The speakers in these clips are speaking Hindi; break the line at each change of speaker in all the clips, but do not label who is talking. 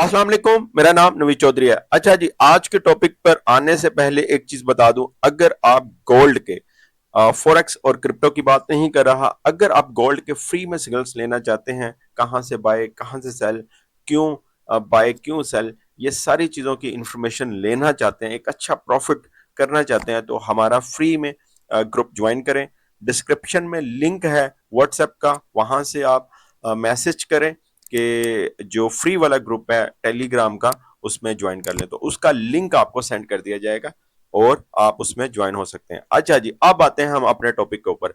अस्सलाम वालेकुम, मेरा नाम नवीद चौधरी है। अच्छा जी, आज के टॉपिक पर आने से पहले एक चीज बता दूं, अगर आप गोल्ड के फॉरेक्स और क्रिप्टो की बात नहीं कर रहा, अगर आप गोल्ड के फ्री में सिग्नल्स लेना चाहते हैं, कहां से बाय, कहां से सेल, क्यों बाय, क्यों सेल, ये सारी चीजों की इंफॉर्मेशन लेना चाहते हैं, एक अच्छा प्रॉफिट करना चाहते हैं, तो हमारा फ्री में ग्रुप ज्वाइन करें। डिस्क्रिप्शन में लिंक है व्हाट्सएप का, वहां से आप मैसेज करें कि जो फ्री वाला ग्रुप है टेलीग्राम का, उसमें ज्वाइन कर लें, तो उसका लिंक आपको सेंड कर दिया जाएगा और आप उसमें ज्वाइन हो सकते हैं। अच्छा जी, अब आते हैं हम अपने टॉपिक के ऊपर।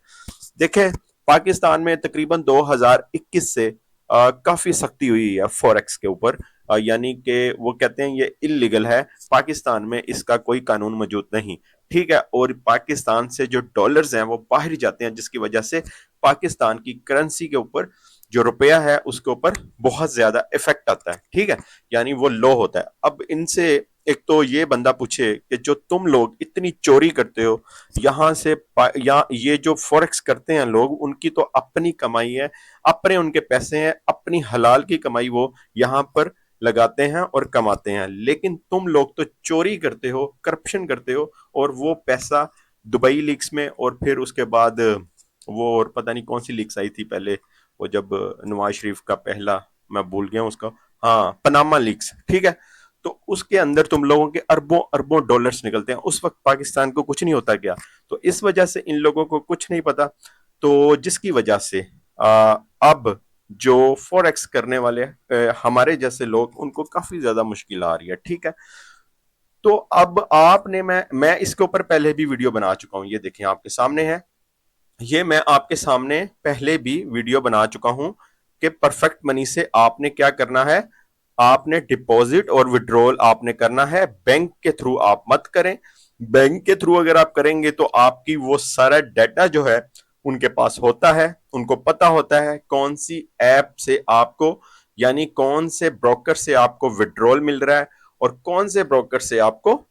देखें, पाकिस्तान में तकरीबन 2021 से काफी सख्ती हुई है फॉरेक्स के ऊपर, यानी कि वो कहते हैं ये इलीगल है, पाकिस्तान में इसका कोई कानून मौजूद नहीं। ठीक है, और पाकिस्तान से जो डॉलर्स हैं वो बाहर जाते हैं, जिसकी वजह से पाकिस्तान की करेंसी के ऊपर, जो रुपया है उसके ऊपर बहुत ज्यादा इफेक्ट आता है। ठीक है, यानी वो लो होता है। अब इनसे एक तो ये बंदा पूछे कि जो तुम लोग इतनी चोरी करते हो यहां से, या ये जो फॉरेक्स करते हैं लोग, उनकी तो अपनी कमाई है, अपने उनके पैसे हैं, अपनी हलाल की कमाई वो यहां पर लगाते हैं और कमाते हैं, लेकिन तुम लोग तो चोरी करते हो, करप्शन करते हो, और वो पैसा दुबई लीक्स में, और फिर उसके बाद वो, और पता नहीं कौन सी लीक्स आई थी पहले, वो जब नवाज शरीफ का पहला, मैं भूल गया उसका, हाँ, पनामा लीक्स। ठीक है, तो उसके अंदर तुम लोगों के अरबों अरबों डॉलर्स निकलते हैं। उस वक्त पाकिस्तान को कुछ नहीं होता क्या? तो इस वजह से इन लोगों को कुछ नहीं पता, तो जिसकी वजह से अब जो फॉरेक्स करने वाले हमारे जैसे लोग, उनको काफी ज्यादा मुश्किल आ रही है। ठीक है, तो अब आपने, मैं इसके ऊपर पहले भी वीडियो बना चुका हूं, ये देखें आपके सामने है, ये मैं आपके सामने पहले भी वीडियो बना चुका हूं कि परफेक्ट मनी से आपने क्या करना है। आपने डिपॉजिट और विड्रॉल आपने करना है, बैंक के थ्रू आप मत करें। बैंक के थ्रू अगर आप करेंगे तो आपकी वो सारा डाटा जो है उनके पास होता है, उनको पता होता है कौन सी ऐप से आपको, यानी कौन से ब्रोकर से आपको विड्रॉल मिल रहा है और कौन से ब्रोकर से आपको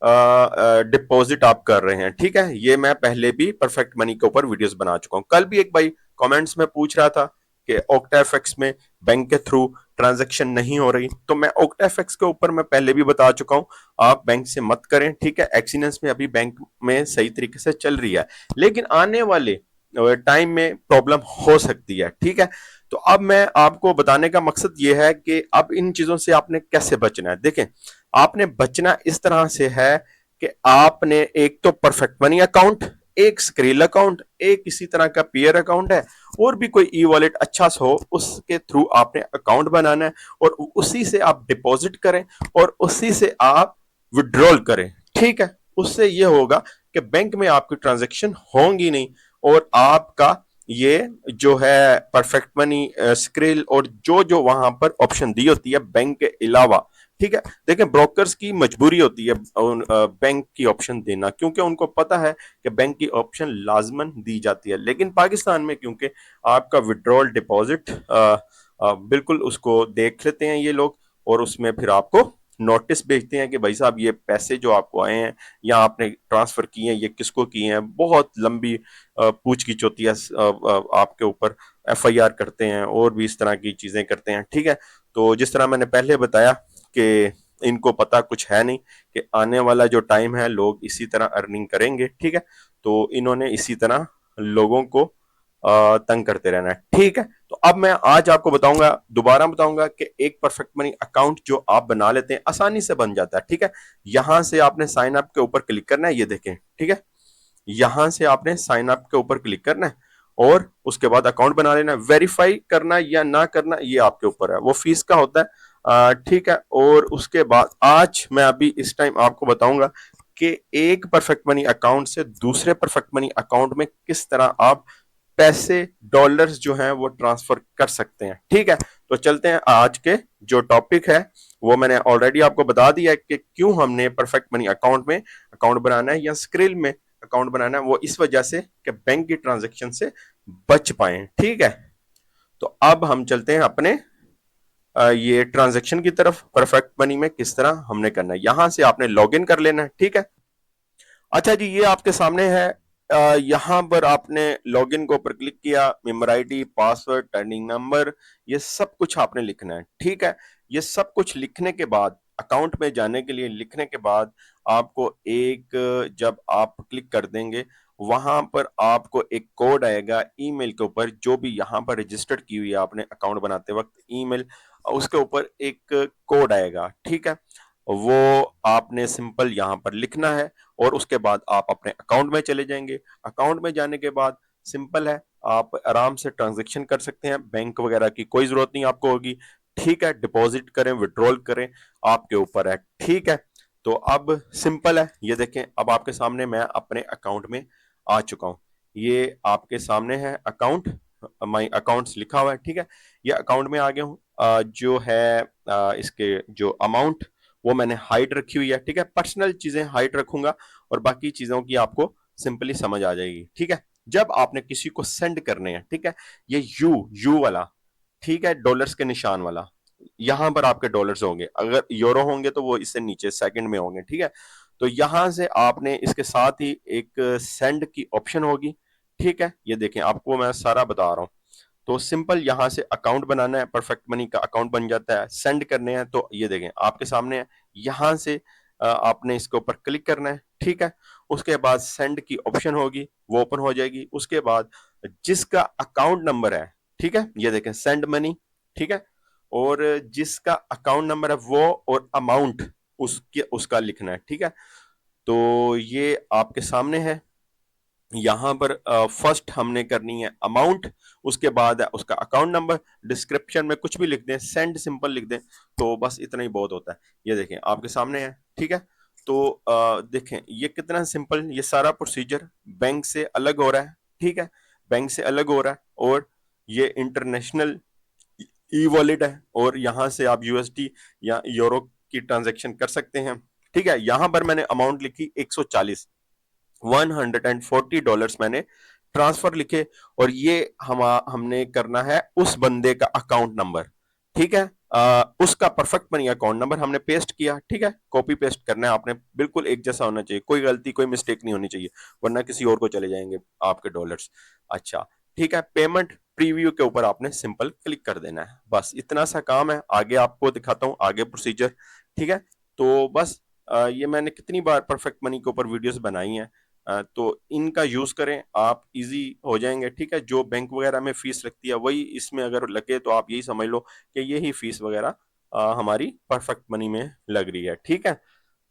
डिपॉजिट आप कर रहे हैं। ठीक है, ये मैं पहले भी परफेक्ट मनी के ऊपर वीडियोस बना चुका हूं। कल भी एक भाई कमेंट्स में पूछ रहा था कि OctaFX में बैंक के थ्रू ट्रांजैक्शन नहीं हो रही, तो मैं OctaFX के ऊपर मैं पहले भी बता चुका हूं, आप बैंक से मत करें। ठीक है, एक्सीनेंस में अभी बैंक में सही तरीके से चल रही है, लेकिन आने वाले टाइम में प्रॉब्लम हो सकती है। ठीक है, तो अब मैं आपको बताने का मकसद ये है कि अब इन चीजों से आपने कैसे बचना है। देखें, आपने बचना इस तरह से है कि आपने एक तो परफेक्ट मनी अकाउंट, एक स्क्रिल अकाउंट, एक इसी तरह का पीयर अकाउंट है, और भी कोई ई वॉलेट अच्छा सा हो, उसके थ्रू आपने अकाउंट बनाना है और उसी से आप डिपॉजिट करें और उसी से आप विड्रॉल करें। ठीक है, उससे यह होगा कि बैंक में आपकी ट्रांजेक्शन होंगी नहीं, और आपका ये जो है परफेक्ट मनी, स्क्रिल, और जो जो वहां पर ऑप्शन दी होती है बैंक के अलावा। ठीक है, देखें, ब्रोकर्स की मजबूरी होती है बैंक की ऑप्शन देना, क्योंकि उनको पता है कि बैंक की ऑप्शन लाजमन दी जाती है, लेकिन पाकिस्तान में क्योंकि आपका विड्रॉल डिपॉजिट बिल्कुल उसको देख लेते हैं ये लोग, और उसमें फिर आपको नोटिस भेजते हैं कि भाई साहब, ये पैसे जो आपको आए हैं या आपने ट्रांसफर किए हैं, ये किसको किए हैं, बहुत लंबी पूछ गिछ होती है, आपके ऊपर FIR करते हैं और भी इस तरह की चीजें करते हैं। ठीक है, तो जिस तरह मैंने पहले बताया कि इनको पता कुछ है नहीं कि आने वाला जो टाइम है लोग इसी तरह अर्निंग करेंगे। ठीक है, तो इन्होंने इसी तरह लोगों को तंग करते रहना है। ठीक है, तो अब मैं आज आपको बताऊंगा, दोबारा बताऊंगा कि एक परफेक्ट मनी अकाउंट जो आप बना लेते हैं आसानी से बन जाता है। ठीक है, यहां से आपने साइन अप के ऊपर क्लिक करना है, ये देखें। ठीक है, यहां से आपने साइन अप के ऊपर क्लिक करना है और उसके बाद अकाउंट बना लेना है। वेरीफाई करना या ना करना ये आपके ऊपर है, वो फीस का होता है। ठीक है, और उसके बाद आज मैं अभी इस टाइम आपको बताऊंगा कि एक परफेक्ट मनी अकाउंट से दूसरे परफेक्ट मनी अकाउंट में किस तरह आप पैसे, डॉलर्स जो हैं वो ट्रांसफर कर सकते हैं। ठीक है, तो चलते हैं, आज के जो टॉपिक है वो मैंने ऑलरेडी आपको बता दिया है कि क्यों हमने परफेक्ट मनी अकाउंट में अकाउंट बनाना है या स्क्रिल में अकाउंट बनाना है, वो इस वजह से कि बैंक की ट्रांजेक्शन से बच पाए। ठीक है, तो अब हम चलते हैं अपने ये ट्रांजेक्शन की तरफ। परफेक्ट मनी में किस तरह हमने करना है, यहां से आपने लॉग इन कर लेना है। ठीक है, अच्छा जी, ये आपके सामने है, यहां पर आपने लॉगिन के ऊपर क्लिक किया, member ID, password, turning number, ये सब कुछ आपने लिखना है। ठीक है, ये सब कुछ लिखने के बाद, अकाउंट में जाने के लिए लिखने के बाद आपको एक, जब आप क्लिक कर देंगे वहां पर आपको एक कोड आएगा ईमेल के ऊपर, जो भी यहाँ पर रजिस्टर्ड की हुई है आपने अकाउंट बनाते वक्त ईमेल, उसके ऊपर एक कोड आएगा, ठीक है। वो आपने सिंपल यहाँ पर लिखना है और उसके बाद आप अपने अकाउंट में चले जाएंगे। अकाउंट में जाने के बाद सिंपल है, आप आराम से ट्रांजैक्शन कर सकते हैं, बैंक वगैरह की कोई जरूरत नहीं आपको होगी, ठीक है। डिपॉजिट करें, विड्रॉल करें, आपके ऊपर है, ठीक है। तो अब सिंपल है, ये देखें अब आपके सामने मैं अपने अकाउंट में आ चुका हूं। ये आपके सामने है अकाउंट, माई अकाउंट्स लिखा हुआ है, ठीक है। ये अकाउंट में आ गया हूँ। जो है इसके जो अमाउंट वो मैंने हाइड रखी हुई है, ठीक है। पर्सनल चीजें हाइड रखूंगा और बाकी चीजों की आपको सिंपली समझ आ जाएगी, ठीक है। जब आपने किसी को सेंड करने हैं, ठीक है, ये यू वाला, ठीक है, डॉलर्स के निशान वाला, यहां पर आपके डॉलर्स होंगे, अगर यूरो होंगे तो वो इससे नीचे सेकंड में होंगे, ठीक है। तो यहां से आपने इसके साथ ही एक सेंड की ऑप्शन होगी, ठीक है। ये देखें आपको मैं सारा बता रहा हूं। तो सिंपल यहां से अकाउंट बनाना है, परफेक्ट मनी का अकाउंट बन जाता है। सेंड करने हैं तो ये देखें आपके सामने है, यहां से आपने इसके ऊपर क्लिक करना है, ठीक है। उसके बाद सेंड की ऑप्शन होगी, वो ओपन हो जाएगी। उसके बाद जिसका अकाउंट नंबर है, ठीक है, ये देखें सेंड मनी, ठीक है, और जिसका अकाउंट नंबर है वो और अमाउंट उसके उसका लिखना है, ठीक है। तो ये आपके सामने है। यहां पर फर्स्ट हमने करनी है अमाउंट, उसके बाद है उसका अकाउंट नंबर, डिस्क्रिप्शन में कुछ भी लिख दें, सेंड सिंपल लिख दें, तो बस इतना ही बहुत होता है। ये देखें आपके सामने है, ठीक है। तो देखें ये कितना सिंपल, ये सारा प्रोसीजर बैंक से अलग हो रहा है, ठीक है, बैंक से अलग हो रहा है। और ये इंटरनेशनल ई वॉलेट है और यहां से आप यूएसडी या यूरो की ट्रांजेक्शन कर सकते हैं, ठीक है। यहां पर मैंने अमाउंट लिखी 140, $140 मैंने ट्रांसफर लिखे, और ये हमने करना है उस बंदे का अकाउंट नंबर, ठीक है। उसका परफेक्ट मनी अकाउंट नंबर हमने पेस्ट किया, ठीक है। कॉपी पेस्ट करना है आपने, बिल्कुल एक जैसा होना चाहिए, कोई गलती कोई मिस्टेक नहीं होनी चाहिए, वरना किसी और को चले जाएंगे आपके डॉलर्स। अच्छा, ठीक है। पेमेंट प्रीव्यू के ऊपर आपने सिंपल क्लिक कर देना है, बस इतना सा काम है। आगे आपको दिखाता हूं आगे प्रोसीजर, ठीक है। तो बस ये मैंने कितनी बार परफेक्ट मनी के ऊपर वीडियोस बनाई हैं, तो इनका यूज करें, आप इजी हो जाएंगे, ठीक है। जो बैंक वगैरह में फीस लगती है वही इसमें अगर लगे तो आप यही समझ लो कि यही फीस वगैरह हमारी परफेक्ट मनी में लग रही है, ठीक है।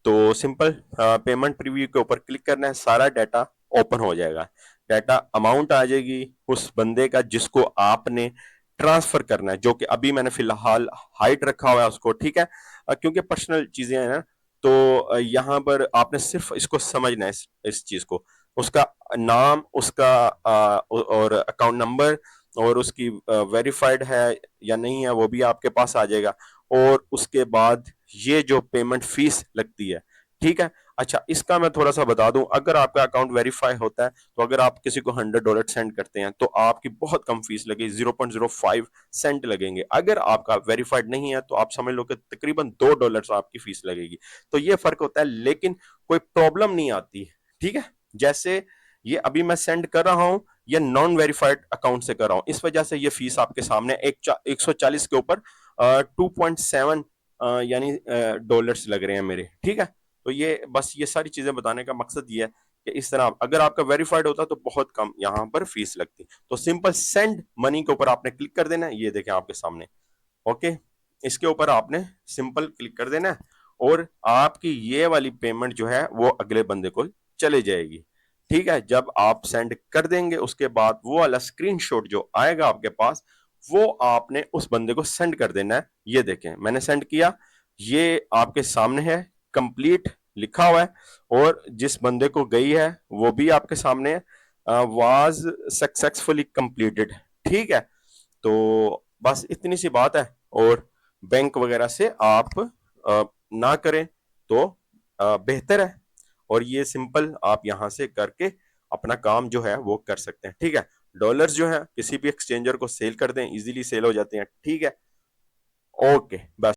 तो सिंपल पेमेंट प्रीव्यू के ऊपर क्लिक करना है, सारा डाटा ओपन हो जाएगा, डाटा अमाउंट आ जाएगी उस बंदे का जिसको आपने ट्रांसफर करना है, जो कि अभी मैंने फिलहाल हाइड रखा हुआ है उसको, ठीक है। क्योंकि पर्सनल चीजें हैं ना, तो यहाँ पर आपने सिर्फ इसको समझना है, इस चीज को, उसका नाम, उसका और अकाउंट नंबर, और उसकी वेरीफाइड है या नहीं है वो भी आपके पास आ जाएगा। और उसके बाद ये जो पेमेंट फीस लगती है, ठीक है। अच्छा, इसका मैं थोड़ा सा बता दूं, अगर आपका अकाउंट वेरीफाई होता है तो अगर आप किसी को $100 सेंड करते हैं तो आपकी बहुत कम फीस लगेगी, 0.05 सेंट लगेंगे। अगर आपका वेरीफाइड नहीं है तो आप समझ लो कि तकरीबन $2 आपकी फीस लगेगी। तो ये फर्क होता है, लेकिन कोई प्रॉब्लम नहीं आती, ठीक है। जैसे ये अभी मैं सेंड कर रहा हूं, ये नॉन वेरीफाइड अकाउंट से कर रहा हूं, इस वजह से ये फीस आपके सामने 140 के ऊपर 2.7 यानी डॉलर्स लग रहे हैं मेरे, ठीक है। तो ये बस ये सारी चीजें बताने का मकसद ये है कि इस तरह अगर आपका वेरीफाइड होता तो बहुत कम यहां पर फीस लगती। तो सिंपल सेंड मनी के ऊपर आपने क्लिक कर देना है, ये देखें आपके सामने, ओके। इसके ऊपर आपने सिंपल क्लिक कर देना है और आपकी ये वाली पेमेंट जो है वो अगले बंदे को चले जाएगी, ठीक है। जब आप सेंड कर देंगे उसके बाद वो वाला स्क्रीनशॉट जो आएगा आपके पास, वो आपने उस बंदे को सेंड कर देना है। ये देखें मैंने सेंड किया, ये आपके सामने है, कंप्लीट लिखा हुआ है, और जिस बंदे को गई है वो भी आपके सामने है, वाज सक्सेसफुली कंप्लीटेड, ठीक है। तो बस इतनी सी बात है, और बैंक वगैरह से आप ना करें तो बेहतर है। और ये सिंपल आप यहां से करके अपना काम जो है वो कर सकते हैं, ठीक है। डॉलर्स जो है किसी भी एक्सचेंजर को सेल कर दें, इजीली सेल हो जाते हैं, ठीक है। ओके, बस।